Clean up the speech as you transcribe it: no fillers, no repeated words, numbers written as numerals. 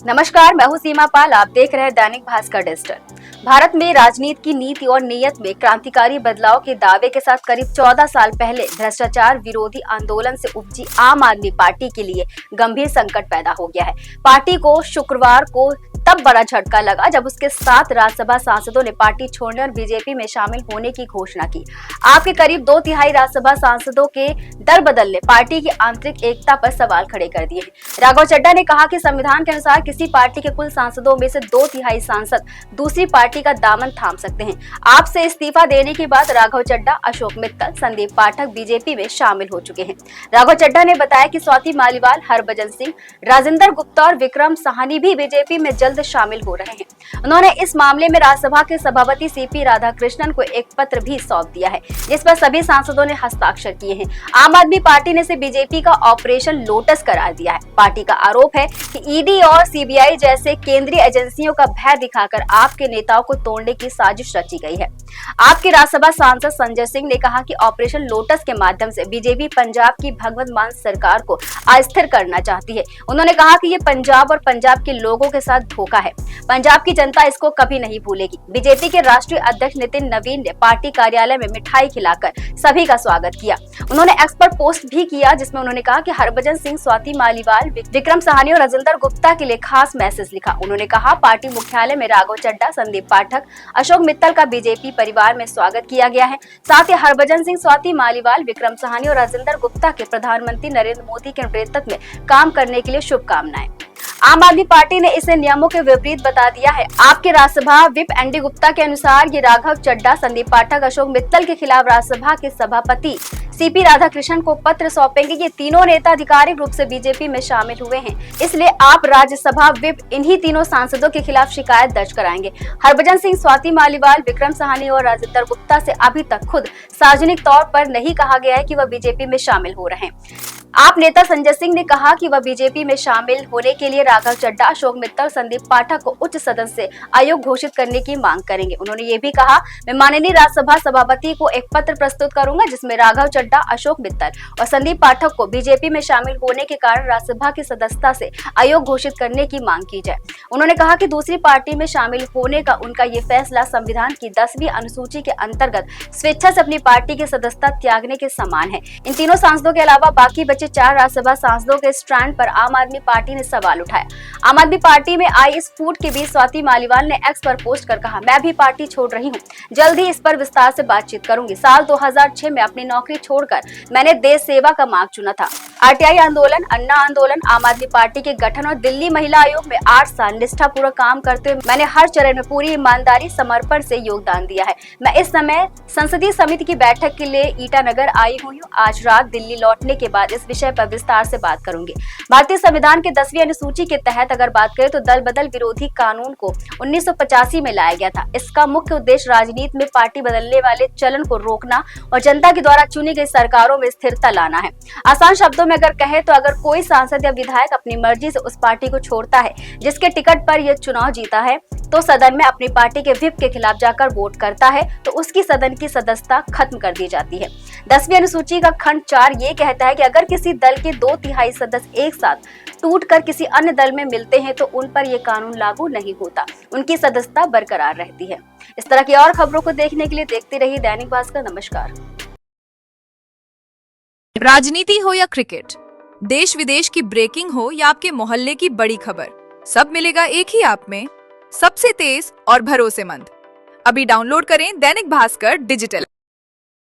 नमस्कार, मैं हूं सीमा पाल। आप देख रहे हैं दैनिक भास्कर डिजिटल। भारत में राजनीति की नीति और नीयत में क्रांतिकारी बदलाव के दावे के साथ करीब 14 साल पहले भ्रष्टाचार विरोधी आंदोलन से उपजी आम आदमी पार्टी के लिए गंभीर संकट पैदा हो गया है। पार्टी को शुक्रवार को तब बड़ा झटका लगा जब उसके 7 राज्यसभा सांसदों ने पार्टी छोड़ने और बीजेपी में शामिल होने की घोषणा की। आपके करीब 2/3 राज्यसभा सांसदों के दल बदल ने पार्टी की आंतरिक एकता पर सवाल खड़े कर दिए हैं। राघव चड्ढा ने कहा कि संविधान के अनुसार किसी पार्टी के कुल सांसदों में से 2/3 सांसद दूसरी पार्टी का दामन थाम सकते हैं। आपसे इस्तीफा देने के बाद राघव चड्ढा, अशोक मित्तल, संदीप पाठक बीजेपी में शामिल हो चुके हैं। राघव चड्ढा ने बताया कि स्वाति मालीवाल, हरभजन सिंह, राजेंद्र गुप्ता और विक्रम साहनी भी बीजेपी में जल्द शामिल हो रहे हैं। उन्होंने इस मामले में राज्यसभा के सभापति सीपी राधाकृष्णन को एक पत्र भी सौंप दिया है, जिस पर सभी सांसदों ने हस्ताक्षर किए हैं। आम आदमी पार्टी ने इसे बीजेपी का ऑपरेशन लोटस करार दिया है। पार्टी का आरोप है कि ईडी और सीबीआई जैसे केंद्रीय एजेंसियों का भय दिखाकर आपके नेताओं को तोड़ने की साजिश रची गई है। आपके राज्यसभा सांसद संजय सिंह ने कहा कि ऑपरेशन लोटस के माध्यम से बीजेपी पंजाब की भगवंत मान सरकार को अस्थिर करना चाहती है। उन्होंने कहा कि ये पंजाब और पंजाब के लोगों के साथ धोखा है। पंजाब की जनता इसको कभी नहीं भूलेगी। बीजेपी के राष्ट्रीय अध्यक्ष नितिन नवीन ने पार्टी कार्यालय में मिठाई खिलाकर सभी का स्वागत किया। उन्होंने एक्स पर पोस्ट भी किया, जिसमें उन्होंने कहा कि हरभजन सिंह, स्वाति मालीवाल, विक्रम साहनी और राजेंद्र गुप्ता के लिए खास मैसेज लिखा। उन्होंने कहा पार्टी मुख्यालय में राघव चड्ढा, संदीप पाठक, अशोक मित्तल का बीजेपी परिवार में स्वागत किया गया है। साथ ही हरभजन सिंह, स्वाति मालीवाल, विक्रम साहनी और राजेंद्र गुप्ता के प्रधानमंत्री नरेंद्र मोदी के नेतृत्व में काम करने के लिए शुभकामनाएं। आम आदमी पार्टी ने इसे नियमों के विपरीत बता दिया है। आपके राज्यसभा विप एनडी गुप्ता के अनुसार ये राघव चड्ढा, संदीप पाठक, अशोक मित्तल के खिलाफ राज्यसभा के सभापति सीपी राधाकृष्णन को पत्र सौंपेंगे। ये तीनों नेता आधिकारिक रूप से बीजेपी में शामिल हुए हैं, इसलिए आप राज्यसभा विप इन्हीं तीनों सांसदों के खिलाफ शिकायत दर्ज कराएंगे। हरभजन सिंह, स्वाति मालीवाल, विक्रम साहनी और राजेंद्र गुप्ता से अभी तक खुद सार्वजनिक तौर पर नहीं कहा गया है कि वह बीजेपी में शामिल हो रहे हैं। आप नेता संजय सिंह ने कहा कि वह बीजेपी में शामिल होने के लिए राघव चड्ढा, अशोक मित्तल, संदीप पाठक को उच्च सदन से अयोग्य घोषित करने की मांग करेंगे। उन्होंने ये भी कहा, मैं माननीय राज्यसभा सभापति को एक पत्र प्रस्तुत करूंगा जिसमें राघव चड्ढा, अशोक मित्तल और संदीप पाठक को बीजेपी में शामिल होने के कारण राज्यसभा की सदस्यता से अयोग्य घोषित करने की मांग की जाए। उन्होंने कहा कि दूसरी पार्टी में शामिल होने का उनका ये फैसला संविधान की 10वीं अनुसूची के अंतर्गत स्वेच्छा से अपनी पार्टी की सदस्यता त्यागने के समान है। इन तीनों सांसदों के अलावा बाकी बचे 4 राज्यसभा सांसदों के स्टैंड पर आम आदमी पार्टी ने सवाल उठाया। आम आदमी पार्टी में आई इस फूट के बीच स्वाति मालीवाल ने एक्स पर पोस्ट कर कहा, मैं भी पार्टी छोड़ रही हूं, जल्द ही इस पर विस्तार से बातचीत करूंगी। साल 2006 में अपनी नौकरी छोड़कर मैंने देश सेवा का मार्ग चुना था। आरटीआई आंदोलन, अन्ना आंदोलन, आम आदमी पार्टी के गठन और दिल्ली महिला आयोग में 8 साल निष्ठापूर्वक काम करते हुए मैंने हर चरण में पूरी ईमानदारी, समर्पण से योगदान दिया है। मैं इस समय संसदीय समिति की बैठक के लिए ईटानगर आई हुई हूँ। आज रात दिल्ली लौटने के बाद इस विषय पर विस्तार से बात करूंगी। भारतीय संविधान के 10वीं अनुसूची के तहत अगर बात करें तो दल बदल विरोधी कानून को 1985 में लाया गया था। इसका मुख्य उद्देश्य राजनीति में पार्टी बदलने वाले चलन को रोकना और जनता के द्वारा चुनी गई सरकारों में स्थिरता लाना है। आसान शब्दों में अगर कहें तो अगर कोई सांसद या विधायक अपनी मर्जी से उस पार्टी को छोड़ता है जिसके टिकट पर यह चुनाव जीता है, तो सदन में अपनी पार्टी के व्हिप के खिलाफ जाकर वोट करता है तो उसकी सदन की सदस्यता खत्म कर दी जाती है। 10वीं अनुसूची का खंड 4 ये कहता है कि अगर किसी दल के 2/3 सदस्य एक साथ टूटकर किसी अन्य दल में मिलते हैं तो उन पर यह कानून लागू नहीं होता, उनकी सदस्यता बरकरार रहती है। इस तरह की और खबरों को देखने के लिए देखते रहिए दैनिक भास्कर। नमस्कार। राजनीति हो या क्रिकेट, देश विदेश की ब्रेकिंग हो या आपके मोहल्ले की बड़ी खबर, सब मिलेगा एक ही ऐप में, सबसे तेज और भरोसेमंद। अभी डाउनलोड करें दैनिक भास्कर डिजिटल।